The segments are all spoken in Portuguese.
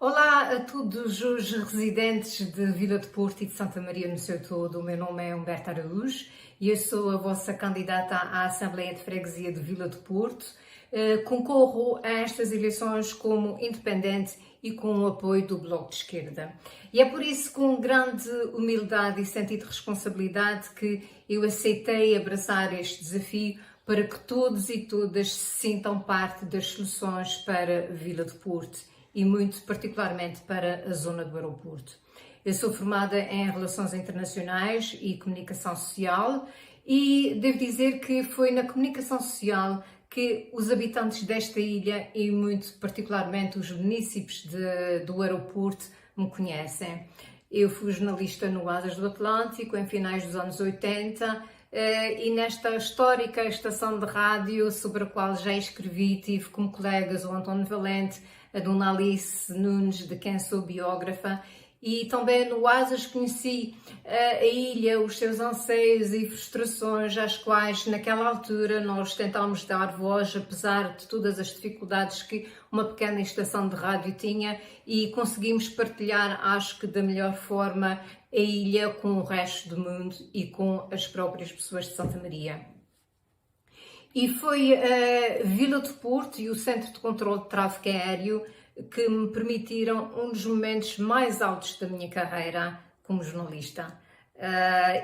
Olá a todos os residentes de Vila de Porto e de Santa Maria no seu todo. O meu nome é Humberto Araújo e eu sou a vossa candidata à Assembleia de Freguesia de Vila de Porto. Concorro a estas eleições como independente e com o apoio do Bloco de Esquerda. E é por isso, com grande humildade e sentido de responsabilidade, que eu aceitei abraçar este desafio para que todos e todas se sintam parte das soluções para Vila de Porto e muito particularmente para a zona do aeroporto. Eu sou formada em Relações Internacionais e Comunicação Social e devo dizer que foi na comunicação social que os habitantes desta ilha e muito particularmente os munícipes do aeroporto me conhecem. Eu fui jornalista no Asas do Atlântico em finais dos anos 80 e nesta histórica estação de rádio sobre a qual já escrevi, tive como colegas o António Valente, a Dona Alice Nunes, de quem sou biógrafa, e também no Asas conheci a ilha, os seus anseios e frustrações, às quais naquela altura nós tentámos dar voz, apesar de todas as dificuldades que uma pequena estação de rádio tinha, e conseguimos partilhar, acho que da melhor forma, a ilha com o resto do mundo e com as próprias pessoas de Santa Maria. E foi a Vila de Porto e o Centro de Controlo de Tráfego Aéreo que me permitiram um dos momentos mais altos da minha carreira como jornalista.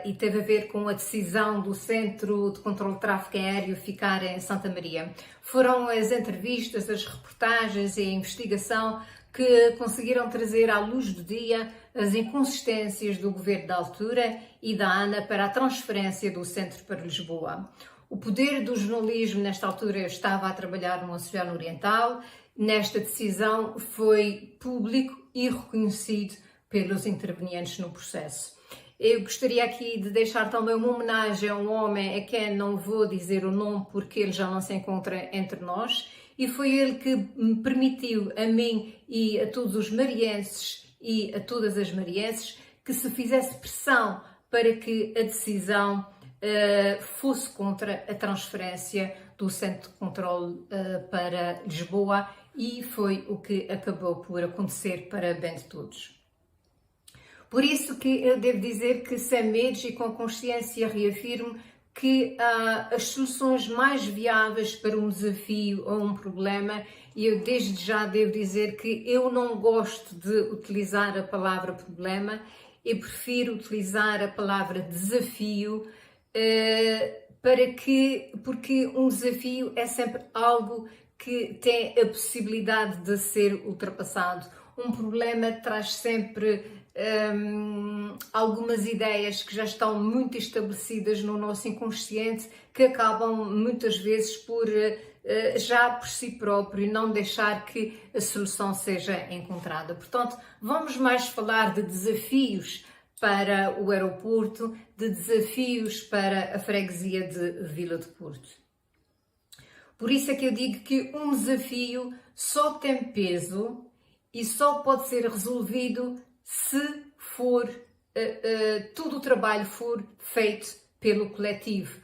E teve a ver com a decisão do Centro de Controlo de Tráfego Aéreo ficar em Santa Maria. Foram as entrevistas, as reportagens e a investigação que conseguiram trazer à luz do dia as inconsistências do governo da altura e da ANA para a transferência do centro para Lisboa. O poder do jornalismo, nesta altura, eu estava a trabalhar no Oceano Oriental. Nesta decisão foi público e reconhecido pelos intervenientes no processo. Eu gostaria aqui de deixar também uma homenagem a um homem a quem não vou dizer o nome porque ele já não se encontra entre nós, e foi ele que me permitiu, a mim e a todos os marienses e a todas as marienses, que se fizesse pressão para que a decisão fosse contra a transferência do Centro de Controlo para Lisboa, e foi o que acabou por acontecer para bem de todos. Por isso que eu devo dizer que sem medos e com consciência reafirmo que as soluções mais viáveis para um desafio ou um problema, e eu desde já devo dizer que eu não gosto de utilizar a palavra problema, eu prefiro utilizar a palavra desafio, porque um desafio é sempre algo que tem a possibilidade de ser ultrapassado. Um problema traz sempre algumas ideias que já estão muito estabelecidas no nosso inconsciente, que acabam muitas vezes por, já por si próprio, não deixar que a solução seja encontrada. Portanto, vamos mais falar de desafios para o aeroporto, de desafios para a freguesia de Vila de Porto. Por isso é que eu digo que um desafio só tem peso e só pode ser resolvido se for todo o trabalho for feito pelo coletivo.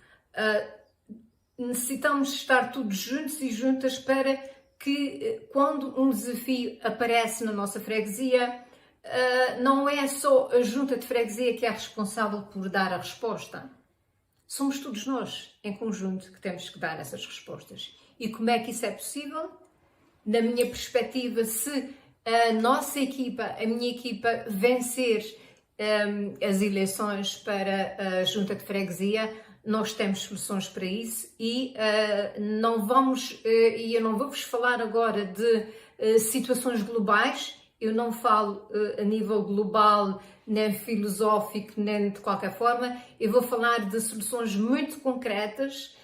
Necessitamos estar todos juntos e juntas para que, quando um desafio aparece na nossa freguesia, não é só a junta de freguesia que é responsável por dar a resposta. Somos todos nós, em conjunto, que temos que dar essas respostas. E como é que isso é possível? Na minha perspectiva, se a nossa equipa, a minha equipa, vencer as eleições para a junta de freguesia, nós temos soluções para isso, e eu não vou-vos falar agora de situações globais. Eu não falo a nível global, nem filosófico, nem de qualquer forma. Eu vou falar de soluções muito concretas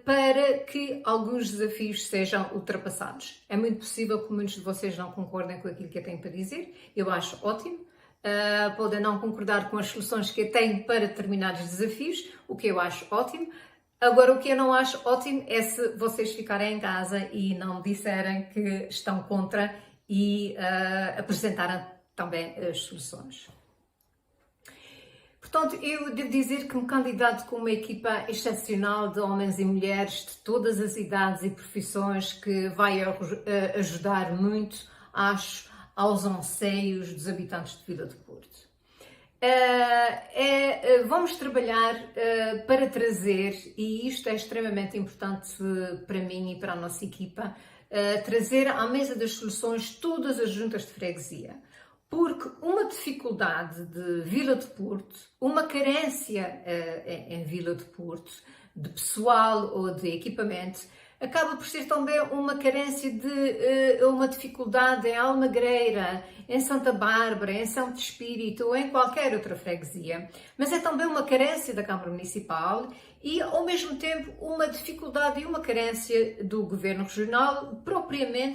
para que alguns desafios sejam ultrapassados. É muito possível que muitos de vocês não concordem com aquilo que eu tenho para dizer. Eu acho ótimo. Podem não concordar com as soluções que eu tenho para determinados desafios, o que eu acho ótimo. Agora, o que eu não acho ótimo é se vocês ficarem em casa e não disserem que estão contra e apresentarem também as soluções. Portanto, eu devo dizer que me candidato com uma equipa excepcional de homens e mulheres de todas as idades e profissões, que vai ajudar muito, acho, aos anseios dos habitantes de Vila do Porto. Vamos trabalhar para trazer, e isto é extremamente importante para mim e para a nossa equipa, trazer à mesa das soluções todas as juntas de freguesia. Porque uma dificuldade de Vila do Porto, uma carência em Vila do Porto, de pessoal ou de equipamento, acaba por ser também uma carência de uma dificuldade em Almagreira, em Santa Bárbara, em Santo Espírito ou em qualquer outra freguesia. Mas é também uma carência da Câmara Municipal e, ao mesmo tempo, uma dificuldade e uma carência do Governo Regional,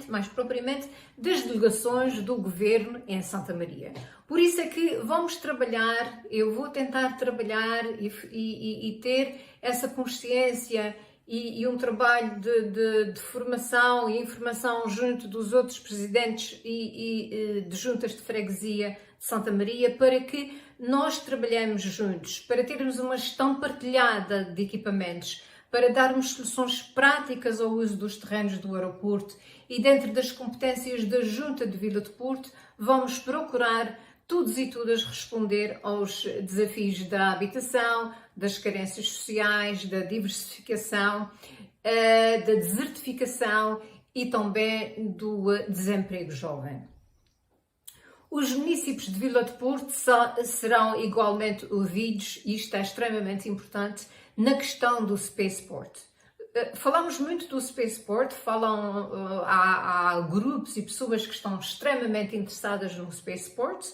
mais propriamente, das delegações do Governo em Santa Maria. Por isso é que vamos trabalhar, eu vou tentar trabalhar e ter essa consciência e um trabalho de formação e informação junto dos outros presidentes e de juntas de freguesia de Santa Maria para que nós trabalhemos juntos, para termos uma gestão partilhada de equipamentos, para darmos soluções práticas ao uso dos terrenos do aeroporto e dentro das competências da Junta de Vila do Porto vamos procurar todos e todas responder aos desafios da habitação, das carências sociais, da diversificação, da desertificação e também do desemprego jovem. Os municípios de Vila do Porto serão igualmente ouvidos, e isto é extremamente importante, na questão do Spaceport. Falamos muito do Spaceport, há grupos e pessoas que estão extremamente interessadas no Spaceport,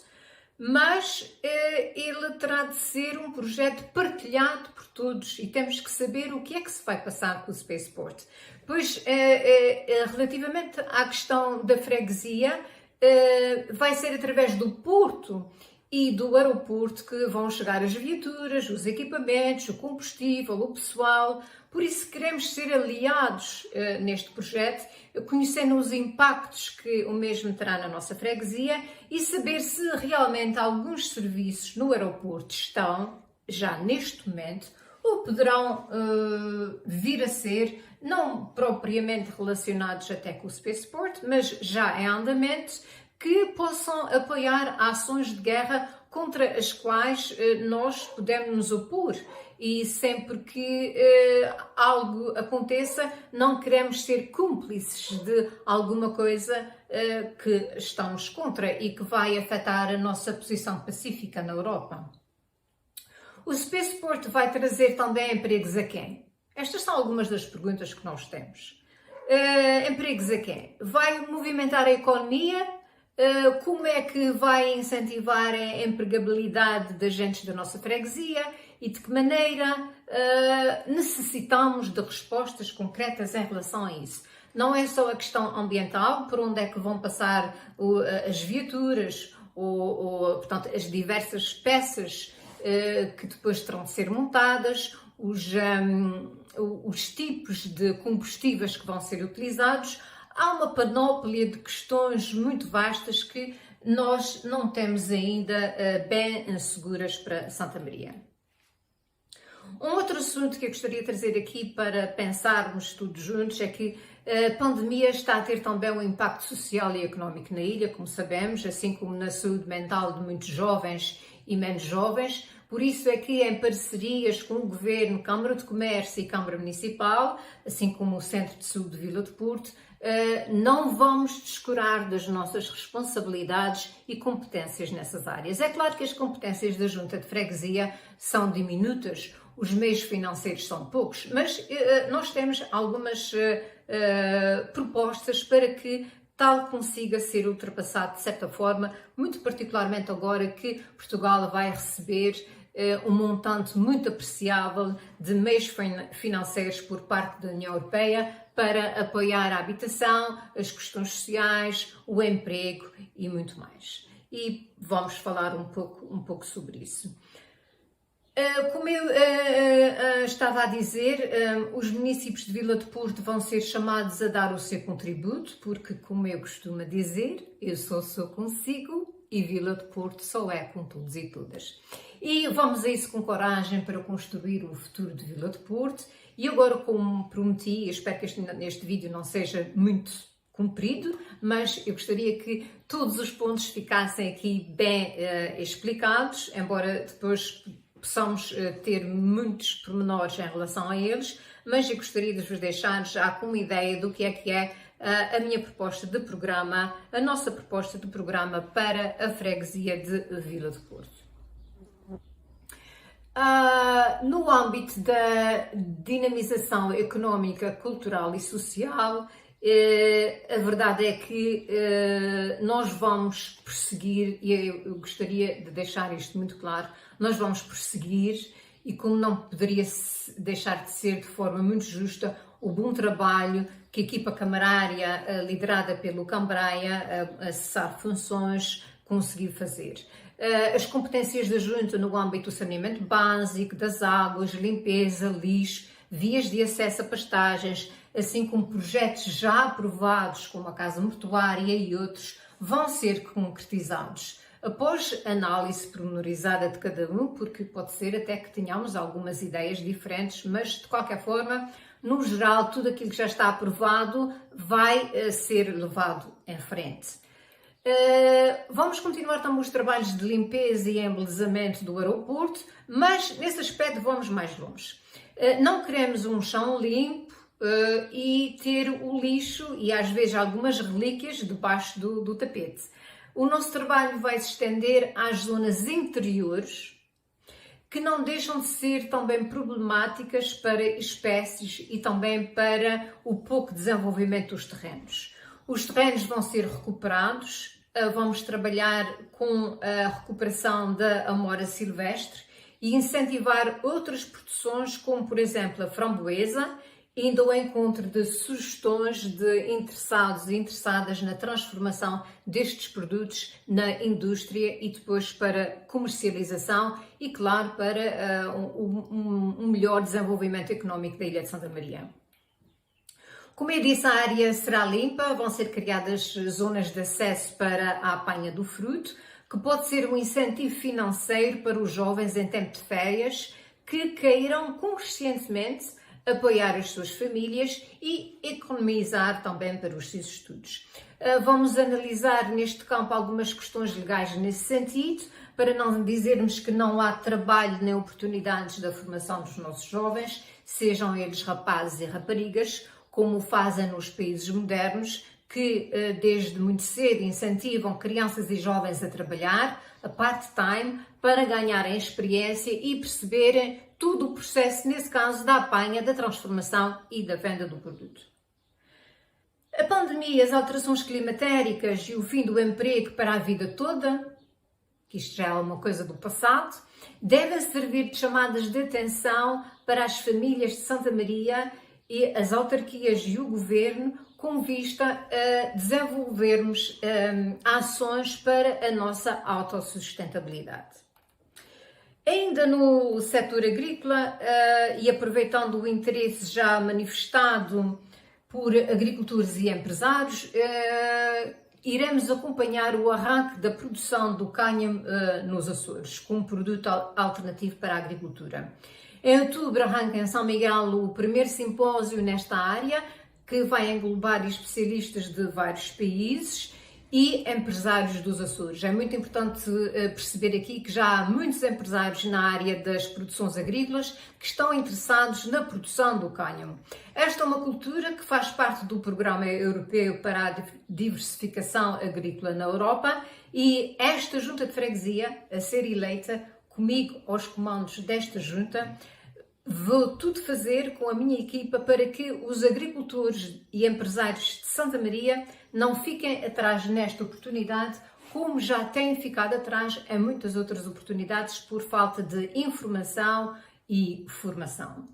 mas ele terá de ser um projeto partilhado por todos e temos que saber o que é que se vai passar com o Spaceport. Pois, relativamente à questão da freguesia, vai ser através do porto e do aeroporto que vão chegar as viaturas, os equipamentos, o combustível, o pessoal. Por isso queremos ser aliados neste projeto, conhecendo os impactos que o mesmo terá na nossa freguesia e saber se realmente alguns serviços no aeroporto estão, já neste momento, ou poderão vir a ser, não propriamente relacionados até com o Spaceport, mas já em andamento, que possam apoiar ações de guerra contra as quais nós podemos nos opor. E sempre que algo aconteça, não queremos ser cúmplices de alguma coisa que estamos contra e que vai afetar a nossa posição pacífica na Europa. O Spaceport vai trazer também empregos a quem? Estas são algumas das perguntas que nós temos. Empregos a quem? Vai movimentar a economia? Como é que vai incentivar a empregabilidade das agentes da nossa freguesia e de que maneira necessitamos de respostas concretas em relação a isso. Não é só a questão ambiental, por onde é que vão passar as viaturas portanto, as diversas peças que depois terão de ser montadas, os tipos de combustíveis que vão ser utilizados. Há uma panóplia de questões muito vastas que nós não temos ainda bem seguras para Santa Maria. Um outro assunto que eu gostaria de trazer aqui para pensarmos todos juntos é que a pandemia está a ter também um impacto social e económico na ilha, como sabemos, assim como na saúde mental de muitos jovens e menos jovens. Por isso é que, em parcerias com o Governo, Câmara de Comércio e Câmara Municipal, assim como o Centro de Saúde de Vila do Porto, não vamos descurar das nossas responsabilidades e competências nessas áreas. É claro que as competências da Junta de Freguesia são diminutas, os meios financeiros são poucos, mas nós temos algumas propostas para que tal consiga ser ultrapassado de certa forma, muito particularmente agora que Portugal vai receber um montante muito apreciável de meios financeiros por parte da União Europeia para apoiar a habitação, as questões sociais, o emprego e muito mais. E vamos falar um pouco sobre isso. Como eu estava a dizer, os municípios de Vila do Porto vão ser chamados a dar o seu contributo, porque, como eu costumo dizer, eu só sou consigo e Vila do Porto só é com todos e todas. E vamos a isso com coragem para construir o futuro de Vila do Porto. E agora, como prometi, espero que este vídeo não seja muito comprido, mas eu gostaria que todos os pontos ficassem aqui bem explicados, embora depois possamos ter muitos pormenores em relação a eles, mas eu gostaria de vos deixar já com uma ideia do que é a minha proposta de programa, a nossa proposta de programa para a freguesia de Vila do Porto. No âmbito da dinamização económica, cultural e social, a verdade é que nós vamos perseguir, e eu gostaria de deixar isto muito claro, nós vamos perseguir, e como não poderia deixar de ser de forma muito justa, o bom trabalho que a equipa camarária, liderada pelo Cambraia, a cessar funções, conseguiu fazer. As competências da Junta no âmbito do saneamento básico, das águas, limpeza, lixo, vias de acesso a pastagens, assim como projetos já aprovados, como a Casa Mortuária e outros, vão ser concretizados. Após análise pormenorizada de cada um, porque pode ser até que tenhamos algumas ideias diferentes, mas de qualquer forma, no geral, tudo aquilo que já está aprovado vai ser levado em frente. Vamos continuar também os trabalhos de limpeza e embelezamento do aeroporto, mas nesse aspecto vamos mais longe. Não queremos um chão limpo e ter o lixo e às vezes algumas relíquias debaixo do tapete. O nosso trabalho vai se estender às zonas interiores, que não deixam de ser também problemáticas para espécies e também para o pouco desenvolvimento dos terrenos. Os terrenos vão ser recuperados, vamos trabalhar com a recuperação da amora silvestre e incentivar outras produções, como por exemplo a framboesa, indo ao encontro de sugestões de interessados e interessadas na transformação destes produtos na indústria e depois para comercialização e, claro, para um melhor desenvolvimento económico da Ilha de Santa Maria. Como eu disse, a área será limpa, vão ser criadas zonas de acesso para a apanha do fruto, que pode ser um incentivo financeiro para os jovens em tempo de férias que queiram conscientemente apoiar as suas famílias e economizar também para os seus estudos. Vamos analisar neste campo algumas questões legais nesse sentido, para não dizermos que não há trabalho nem oportunidades da formação dos nossos jovens, sejam eles rapazes e raparigas, como fazem nos países modernos, que desde muito cedo incentivam crianças e jovens a trabalhar, a part-time, para ganharem experiência e perceberem todo o processo, nesse caso, da apanha, da transformação e da venda do produto. A pandemia, as alterações climatéricas e o fim do emprego para a vida toda, que isto já é uma coisa do passado, devem servir de chamadas de atenção para as famílias de Santa Maria e as autarquias e o governo, com vista a desenvolvermos ações para a nossa autossustentabilidade. Ainda no setor agrícola, e aproveitando o interesse já manifestado por agricultores e empresários, iremos acompanhar o arranque da produção do cânhamo nos Açores, como produto alternativo para a agricultura. Em outubro arranca em São Miguel o primeiro simpósio nesta área, que vai englobar especialistas de vários países e empresários dos Açores. É muito importante perceber aqui que já há muitos empresários na área das produções agrícolas que estão interessados na produção do cânhamo. Esta é uma cultura que faz parte do Programa Europeu para a Diversificação Agrícola na Europa e esta junta de freguesia, a ser eleita comigo aos comandos desta junta, vou tudo fazer com a minha equipa para que os agricultores e empresários de Santa Maria não fiquem atrás nesta oportunidade, como já têm ficado atrás em muitas outras oportunidades por falta de informação e formação.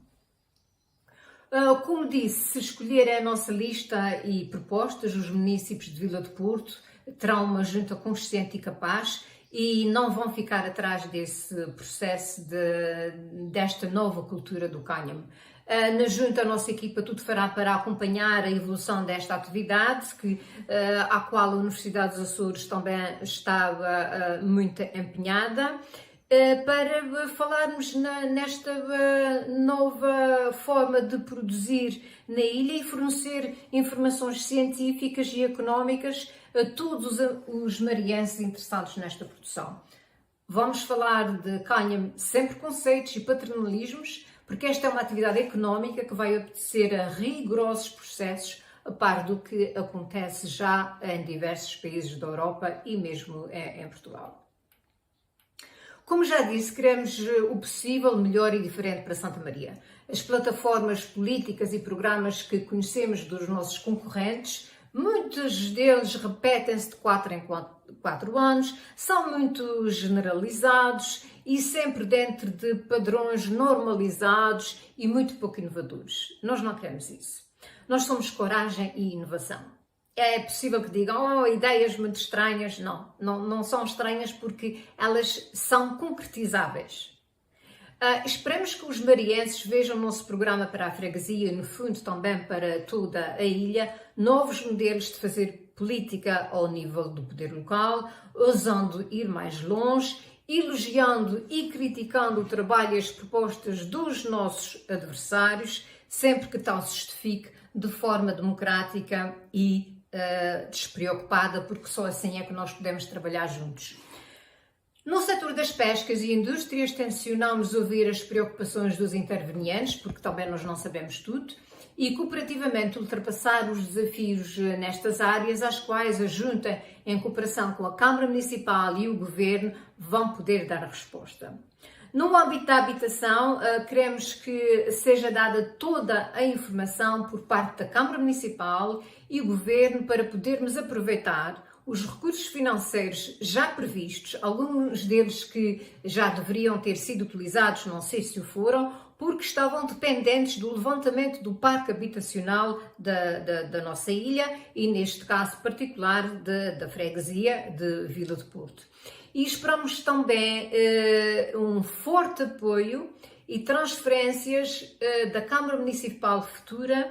Como disse, se escolherem a nossa lista e propostas, os municípios de Vila do Porto terão uma junta consciente e capaz e não vão ficar atrás desse processo desta nova cultura do cânhamo. Na junta, a nossa equipa tudo fará para acompanhar a evolução desta atividade, à qual a Universidade dos Açores também estava muito empenhada. para falarmos nesta nova forma de produzir na ilha e fornecer informações científicas e económicas a todos os marienses interessados nesta produção. Vamos falar de cânhamo sem preconceitos e paternalismos, porque esta é uma atividade económica que vai obedecer a rigorosos processos, a par do que acontece já em diversos países da Europa e mesmo em Portugal. Como já disse, queremos o possível, melhor e diferente para Santa Maria. As plataformas políticas e programas que conhecemos dos nossos concorrentes, muitos deles repetem-se de 4 em 4 anos, são muito generalizados e sempre dentro de padrões normalizados e muito pouco inovadores. Nós não queremos isso. Nós somos coragem e inovação. É possível que digam, ideias muito estranhas. Não são estranhas porque elas são concretizáveis. Esperamos que os marienses vejam o nosso programa para a freguesia e, no fundo, também para toda a ilha, novos modelos de fazer política ao nível do poder local, ousando ir mais longe, elogiando e criticando o trabalho e as propostas dos nossos adversários, sempre que tal se justifique de forma democrática e despreocupada, porque só assim é que nós podemos trabalhar juntos. No setor das pescas e indústrias, tencionamos ouvir as preocupações dos intervenientes, porque também nós não sabemos tudo, e cooperativamente ultrapassar os desafios nestas áreas, às quais a Junta, em cooperação com a Câmara Municipal e o Governo, vão poder dar resposta. No âmbito da habitação, queremos que seja dada toda a informação por parte da Câmara Municipal e o Governo para podermos aproveitar os recursos financeiros já previstos, alguns deles que já deveriam ter sido utilizados, não sei se o foram, porque estavam dependentes do levantamento do parque habitacional da nossa ilha e, neste caso particular, da freguesia de Vila do Porto. E esperamos também um forte apoio e transferências da Câmara Municipal futura,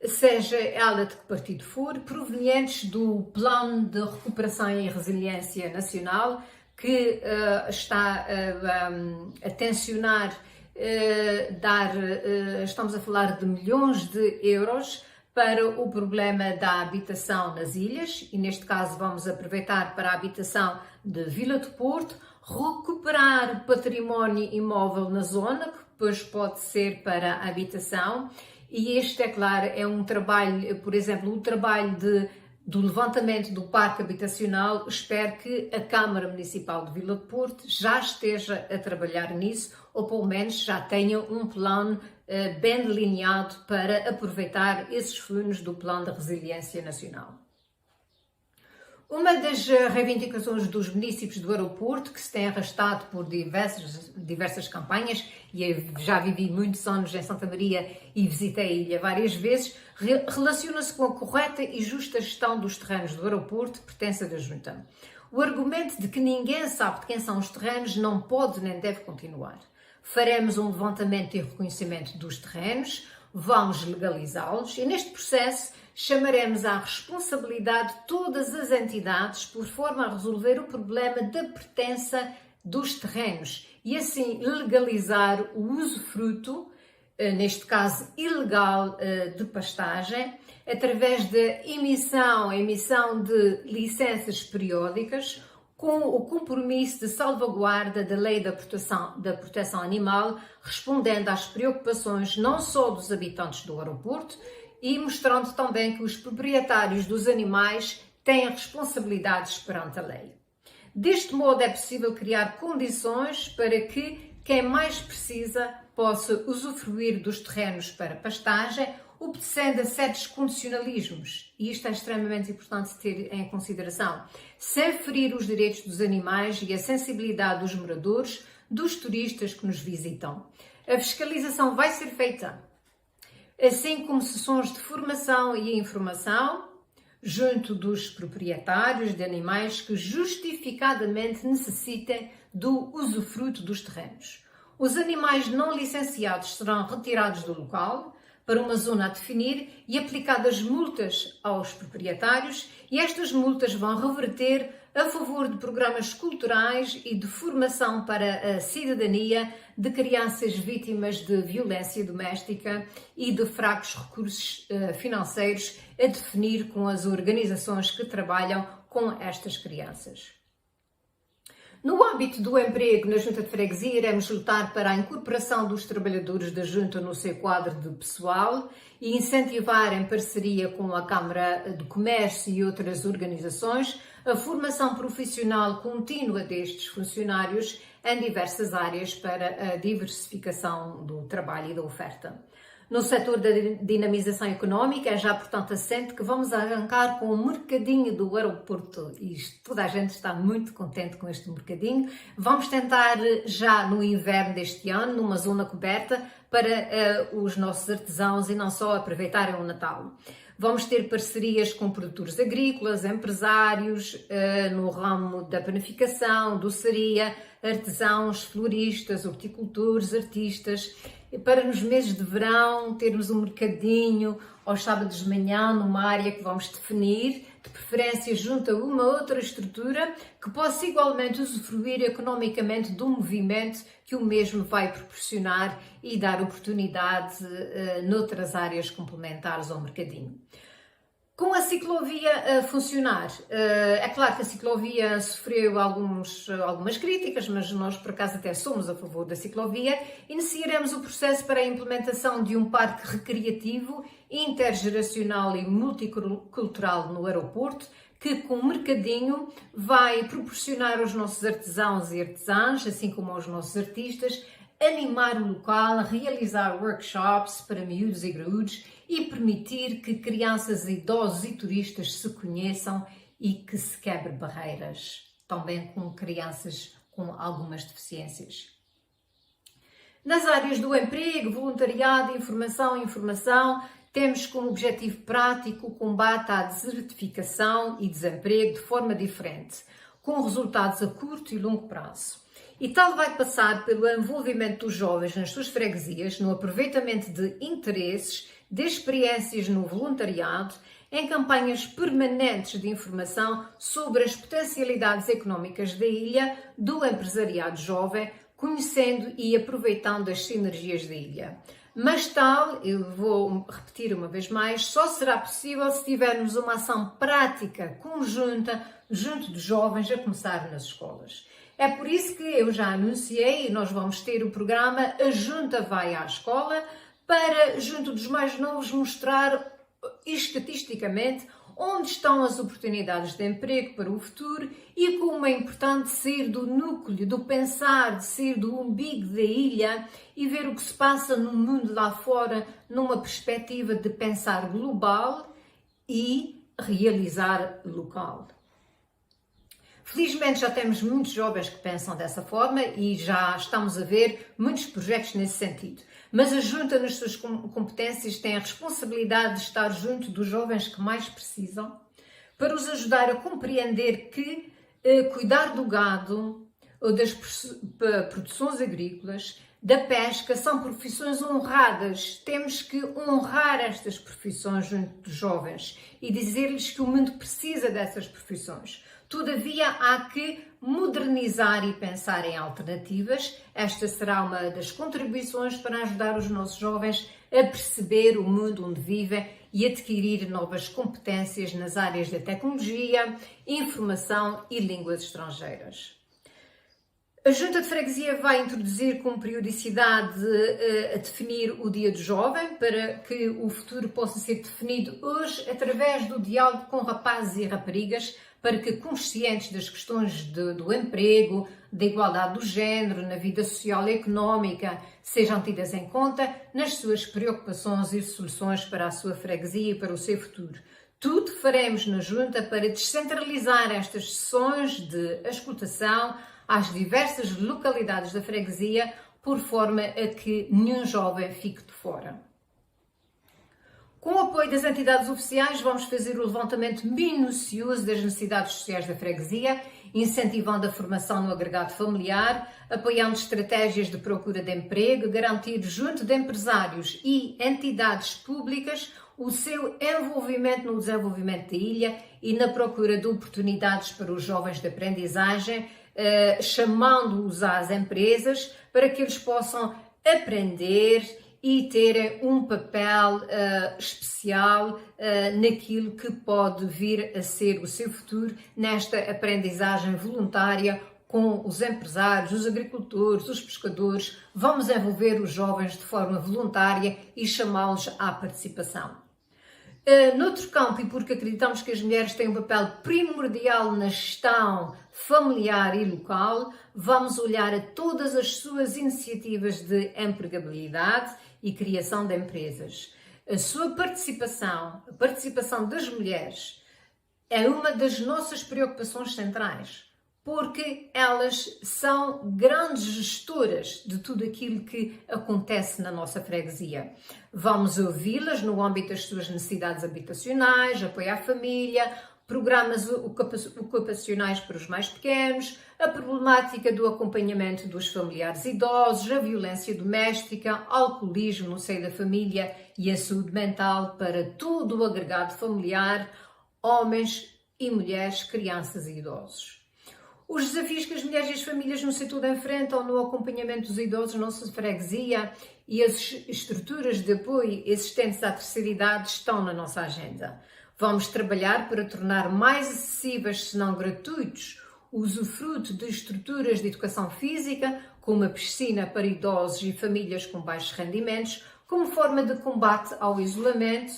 seja ela de que partido for, provenientes do Plano de Recuperação e Resiliência Nacional, que está a tensionar estamos a falar de milhões de euros para o problema da habitação nas ilhas, e neste caso vamos aproveitar para a habitação de Vila do Porto, recuperar património imóvel na zona, que depois pode ser para a habitação, e este, é claro, é um trabalho, por exemplo, o trabalho do levantamento do parque habitacional. Espero que a Câmara Municipal de Vila do Porto já esteja a trabalhar nisso, ou pelo menos já tenha um plano bem delineado para aproveitar esses fundos do Plano de Resiliência Nacional. Uma das reivindicações dos municípios do aeroporto, que se tem arrastado por diversas campanhas, e eu já vivi muitos anos em Santa Maria e visitei a ilha várias vezes, relaciona-se com a correta e justa gestão dos terrenos do aeroporto que pertence da Junta. O argumento de que ninguém sabe de quem são os terrenos não pode nem deve continuar. Faremos um levantamento e reconhecimento dos terrenos, vamos legalizá-los e, neste processo, chamaremos à responsabilidade todas as entidades por forma a resolver o problema da pertença dos terrenos e assim legalizar o usufruto, neste caso ilegal, de pastagem, através da emissão de licenças periódicas, com o compromisso de salvaguarda da lei da proteção animal, respondendo às preocupações não só dos habitantes do aeroporto, e mostrando também que os proprietários dos animais têm responsabilidades perante a lei. Deste modo é possível criar condições para que quem mais precisa possa usufruir dos terrenos para pastagem, obedecendo a certos condicionalismos, e isto é extremamente importante ter em consideração, sem ferir os direitos dos animais e a sensibilidade dos moradores, dos turistas que nos visitam. A fiscalização vai ser feita, assim como sessões de formação e informação junto dos proprietários de animais que justificadamente necessitem do usufruto dos terrenos. Os animais não licenciados serão retirados do local, para uma zona a definir e aplicadas multas aos proprietários, e estas multas vão reverter a favor de programas culturais e de formação para a cidadania de crianças vítimas de violência doméstica e de fracos recursos financeiros, a definir com as organizações que trabalham com estas crianças. No âmbito do emprego na Junta de Freguesia, iremos lutar para a incorporação dos trabalhadores da Junta no seu quadro de pessoal e incentivar, em parceria com a Câmara de Comércio e outras organizações, a formação profissional contínua destes funcionários em diversas áreas para a diversificação do trabalho e da oferta. No setor da dinamização económica, é já, portanto, assente que vamos arrancar com o mercadinho do aeroporto. E toda a gente está muito contente com este mercadinho. Vamos tentar já no inverno deste ano, numa zona coberta, para os nossos artesãos e não só aproveitarem o Natal. Vamos ter parcerias com produtores agrícolas, empresários, no ramo da panificação, doçaria, artesãos, floristas, horticultores, artistas, para nos meses de verão termos um mercadinho aos sábados de manhã numa área que vamos definir, de preferência junto a uma outra estrutura que possa igualmente usufruir economicamente do movimento que o mesmo vai proporcionar e dar oportunidade noutras áreas complementares ao mercadinho. Com a ciclovia a funcionar, é claro que a ciclovia sofreu algumas críticas, mas nós por acaso até somos a favor da ciclovia. Iniciaremos o processo para a implementação de um parque recreativo, intergeracional e multicultural no aeroporto, que com o mercadinho vai proporcionar aos nossos artesãos e artesãs, assim como aos nossos artistas, animar o local, realizar workshops para miúdos e graúdos e permitir que crianças, idosos e turistas se conheçam e que se quebre barreiras, também com crianças com algumas deficiências. Nas áreas do emprego, voluntariado, informação, temos como objetivo prático o combate à desertificação e desemprego de forma diferente, com resultados a curto e longo prazo. E tal vai passar pelo envolvimento dos jovens nas suas freguesias, no aproveitamento de interesses, de experiências no voluntariado, em campanhas permanentes de informação sobre as potencialidades económicas da ilha, do empresariado jovem, conhecendo e aproveitando as sinergias da ilha. Mas tal, eu vou repetir uma vez mais, só será possível se tivermos uma ação prática, conjunta, junto dos jovens, a começar nas escolas. É por isso que eu já anunciei, e nós vamos ter o programa A Junta Vai à Escola, para, junto dos mais novos, mostrar estatisticamente onde estão as oportunidades de emprego para o futuro e como é importante sair do núcleo, do pensar, de sair do umbigo da ilha e ver o que se passa no mundo lá fora numa perspectiva de pensar global e realizar local. Felizmente já temos muitos jovens que pensam dessa forma e já estamos a ver muitos projetos nesse sentido. Mas a Junta, nas suas competências, tem a responsabilidade de estar junto dos jovens que mais precisam, para os ajudar a compreender que cuidar do gado ou das produções agrícolas, da pesca, são profissões honradas. Temos que honrar estas profissões junto dos jovens e dizer-lhes que o mundo precisa dessas profissões. Todavia, há que modernizar e pensar em alternativas. Esta será uma das contribuições para ajudar os nossos jovens a perceber o mundo onde vivem e adquirir novas competências nas áreas da tecnologia, informação e línguas estrangeiras. A Junta de Freguesia vai introduzir com periodicidade a definir o Dia do Jovem, para que o futuro possa ser definido hoje através do diálogo com rapazes e raparigas, para que, conscientes das questões do emprego, da igualdade do género, na vida social e económica, sejam tidas em conta nas suas preocupações e soluções para a sua freguesia e para o seu futuro. Tudo faremos na Junta para descentralizar estas sessões de escutação às diversas localidades da freguesia, por forma a que nenhum jovem fique de fora. Com o apoio das entidades oficiais, vamos fazer o levantamento minucioso das necessidades sociais da freguesia, incentivando a formação no agregado familiar, apoiando estratégias de procura de emprego, garantir junto de empresários e entidades públicas o seu envolvimento no desenvolvimento da ilha e na procura de oportunidades para os jovens de aprendizagem, chamando-os às empresas para que eles possam aprender e terem um papel especial naquilo que pode vir a ser o seu futuro nesta aprendizagem voluntária com os empresários, os agricultores, os pescadores. Vamos envolver os jovens de forma voluntária e chamá-los à participação. Noutro campo, e porque acreditamos que as mulheres têm um papel primordial na gestão familiar e local, vamos olhar a todas as suas iniciativas de empregabilidade e criação de empresas. A sua participação, a participação das mulheres, é uma das nossas preocupações centrais, porque elas são grandes gestoras de tudo aquilo que acontece na nossa freguesia. Vamos ouvi-las no âmbito das suas necessidades habitacionais, apoio à família, programas ocupacionais para os mais pequenos, a problemática do acompanhamento dos familiares idosos, a violência doméstica, alcoolismo no seio da família e a saúde mental para todo o agregado familiar, homens e mulheres, crianças e idosos. Os desafios que as mulheres e as famílias no setor enfrentam no acompanhamento dos idosos na nossa freguesia e as estruturas de apoio existentes à terceira idade estão na nossa agenda. Vamos trabalhar para tornar mais acessíveis, se não gratuitos, o usufruto de estruturas de educação física, como a piscina para idosos e famílias com baixos rendimentos, como forma de combate ao isolamento,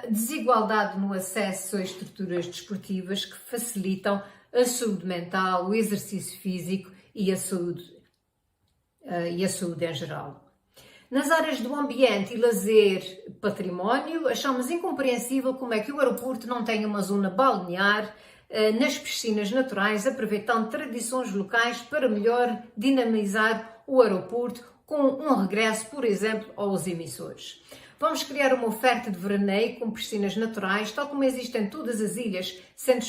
desigualdade no acesso a estruturas desportivas que facilitam a saúde mental, o exercício físico e a saúde em geral. Nas áreas do ambiente e lazer património, achamos incompreensível como é que o aeroporto não tem uma zona balnear nas piscinas naturais, aproveitando tradições locais para melhor dinamizar o aeroporto com um regresso, por exemplo, aos emissores. Vamos criar uma oferta de veraneio com piscinas naturais, tal como existem em todas as ilhas, sem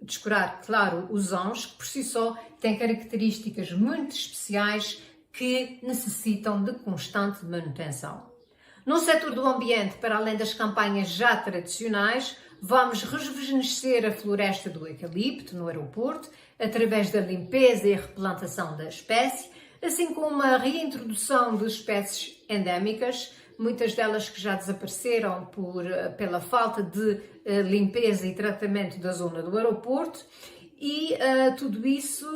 descurar, claro, os Ãos, que por si só têm características muito especiais que necessitam de constante manutenção. No setor do ambiente, para além das campanhas já tradicionais, vamos rejuvenescer a floresta do eucalipto no aeroporto, através da limpeza e replantação da espécie, assim como a reintrodução de espécies endémicas, muitas delas que já desapareceram pela falta de limpeza e tratamento da zona do aeroporto, e tudo isso,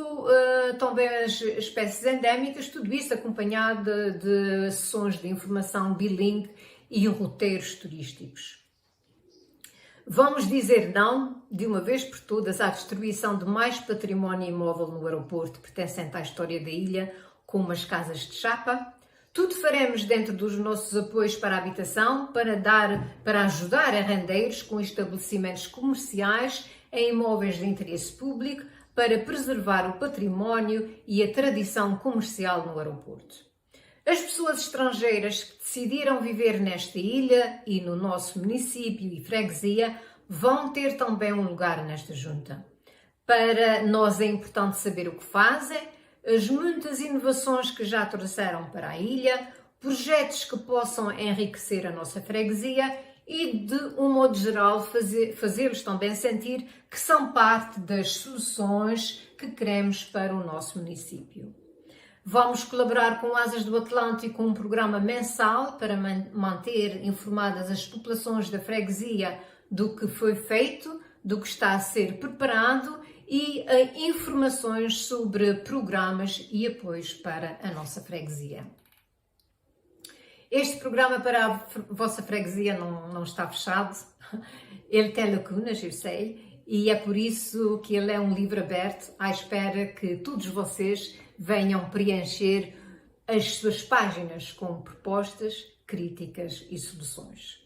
também as espécies endémicas, tudo isso acompanhado de sessões de informação bilingue e roteiros turísticos. Vamos dizer não, de uma vez por todas, à destruição de mais património imóvel no aeroporto pertencente à história da ilha, como as casas de chapa. Tudo faremos dentro dos nossos apoios para a habitação, para ajudar arrendeiros com estabelecimentos comerciais em imóveis de interesse público, para preservar o património e a tradição comercial no aeroporto. As pessoas estrangeiras que decidiram viver nesta ilha e no nosso município e freguesia vão ter também um lugar nesta junta. Para nós é importante saber o que fazem, as muitas inovações que já trouxeram para a ilha, projetos que possam enriquecer a nossa freguesia e, de um modo geral, fazê-los também sentir que são parte das soluções que queremos para o nosso município. Vamos colaborar com Asas do Atlântico com um programa mensal para manter informadas as populações da freguesia do que foi feito, do que está a ser preparado e informações sobre programas e apoios para a nossa freguesia. Este programa para a vossa freguesia não está fechado, ele tem lacunas, eu sei, e é por isso que ele é um livro aberto à espera que todos vocês venham preencher as suas páginas com propostas, críticas e soluções.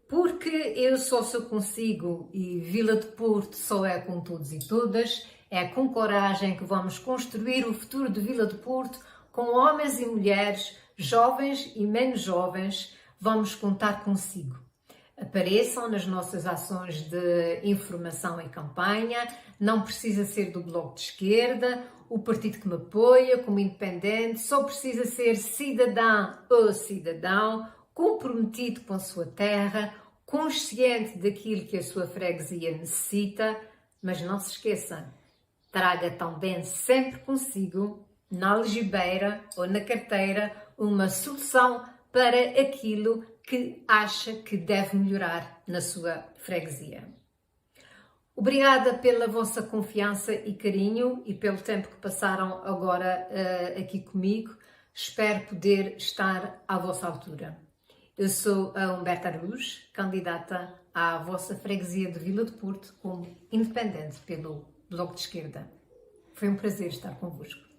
Porque eu só consigo e Vila de Porto só é com todos e todas, é com coragem que vamos construir o futuro de Vila de Porto com homens e mulheres, jovens e menos jovens. vamos contar consigo. Apareçam nas nossas ações de informação e campanha, não precisa ser do Bloco de Esquerda, o partido que me apoia como independente, só precisa ser cidadã ou cidadão, comprometido com a sua terra, consciente daquilo que a sua freguesia necessita, mas não se esqueça, traga também sempre consigo, na algibeira ou na carteira, uma solução para aquilo que acha que deve melhorar na sua freguesia. Obrigada pela vossa confiança e carinho e pelo tempo que passaram agora aqui comigo. Espero poder estar à vossa altura. Eu sou a Humberta Araújo, candidata à vossa freguesia de Vila de Porto como independente pelo Bloco de Esquerda. Foi um prazer estar convosco.